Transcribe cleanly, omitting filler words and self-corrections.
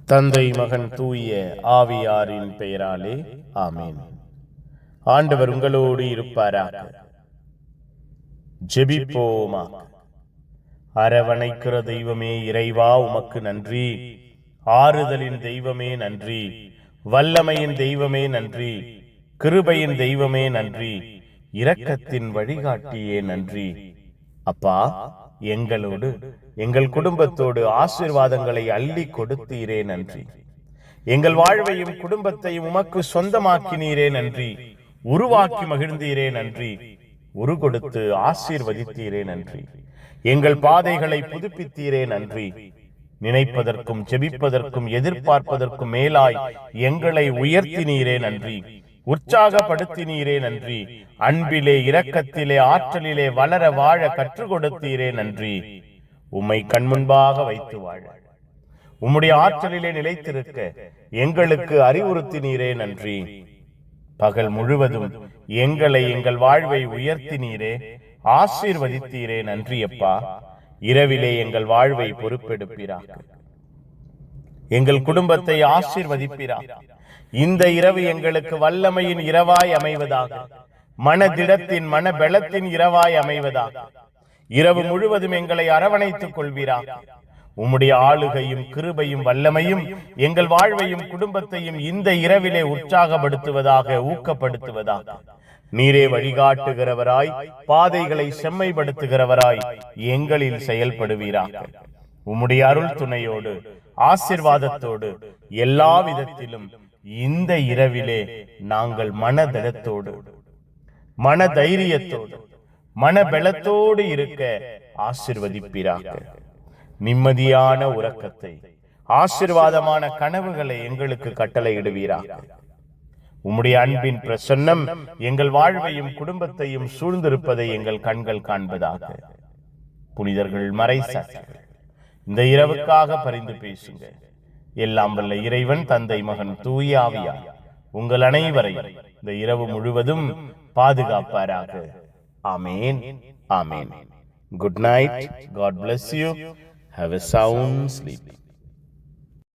தந்தை மகன் தூய ஆவியாரின் பெயராலே ஆமேன். ஆண்டவர் உங்களோடு இருப்பாராக. ஜெபிப்போமாக. அரவணைக்கிற தெய்வமே இறைவா உமக்கு நன்றி. ஆறுதலின் தெய்வமே நன்றி. வல்லமையின் தெய்வமே நன்றி. கிருபையின் தெய்வமே நன்றி. இரக்கத்தின் வழிகாட்டியே நன்றி. அப்பா, எங்களோடு எங்கள் குடும்பத்தோடு ஆசீர்வாதங்களை அள்ளி கொடுத்தீரே நன்றி. எங்கள் வாழ்வையும் குடும்பத்தையும் உமக்கு சொந்தமாக்கினீரே நன்றி. உருவாக்கி மகிழ்ந்தீரே நன்றி. உரு கொடுத்து ஆசீர்வதித்தீரே நன்றி. எங்கள் பாதைகளை புதுப்பித்தீரே நன்றி. நினைப்பதற்கும் ஜெபிப்பதற்கும் எதிர்பார்ப்பதற்கும் மேலாய் எங்களை உயர்த்தினீரே நன்றி. உற்சாகப்படுத்தினீரே நன்றி. அன்பிலே, இரக்கத்திலே, ஆற்றலிலே வளர வாழ கற்றுக் கொடுத்தீரே நன்றி. உம்மை கண்முன்பாக வைத்து வாழ, உம்முடைய ஆற்றலிலே நிலைத்திருக்க எங்களுக்கு அறிவுறுத்தினீரே நன்றி. பகல் முழுவதும் எங்களை, எங்கள் வாழ்வை உயர்த்தினீரே, ஆசீர்வதித்தீரே நன்றி. அப்பா, இரவிலே எங்கள் வாழ்வை பொறுப்பெடுப்பீராக, எங்கள் குடும்பத்தை ஆசீர்வதிப்பீராக. இந்த இரவு எங்களுக்கு வல்லமையின் இரவாய் அமைவதாக, மனதிடத்தின் மனபலத்தின் இரவாய் அமைவதாக. இரவு முழுவதும் எங்களை அரவணைத்துக் கொள்வீராக. உம்முடைய ஆளுகையும் கிருபையும் வல்லமையும் எங்கள் வாழ்வையும் குடும்பத்தையும் இந்த இரவிலே உற்சாகப்படுத்துவதாக, ஊக்கப்படுத்துவதாக. நீரே வழிகாட்டுகிறவராய், பாதைகளை செம்மைப்படுத்துகிறவராய் எங்களில் செயல்படுவீராக. உம்முடைய அருள் துணையோடு, ஆசீர்வாதத்தோடு, எல்லா விதத்திலும் இந்த இரவிலே நாங்கள் மனதிடத்தோடு, மன தைரியத்தோடு, மனபலத்தோடு இருக்க ஆசீர்வதிப்பீராக. நிம்மதியான உறக்கத்தை, ஆசீர்வாதமான கனவுகளை எங்களுக்கு கட்டளையிடுவீராக. உம்முடைய அன்பின் பிரசன்னம் எங்கள் வாழ்வையும் குடும்பத்தையும் சூழ்ந்திருப்பதை எங்கள் கண்கள் காண்பதாக. புனிதர்கள், மறைசாட்சிகள், இந்த இரவுக்காக பரிந்து பேசுங்க. எல்லாம் வல்ல இறைவன், தந்தை, மகன், தூய ஆவியார் உங்கள் அனைவரையும் இந்த இரவு முழுவதும் பாதுகாப்பாராக. ஆமேன், ஆமேன். Good night. God bless you. Have a sound sleep.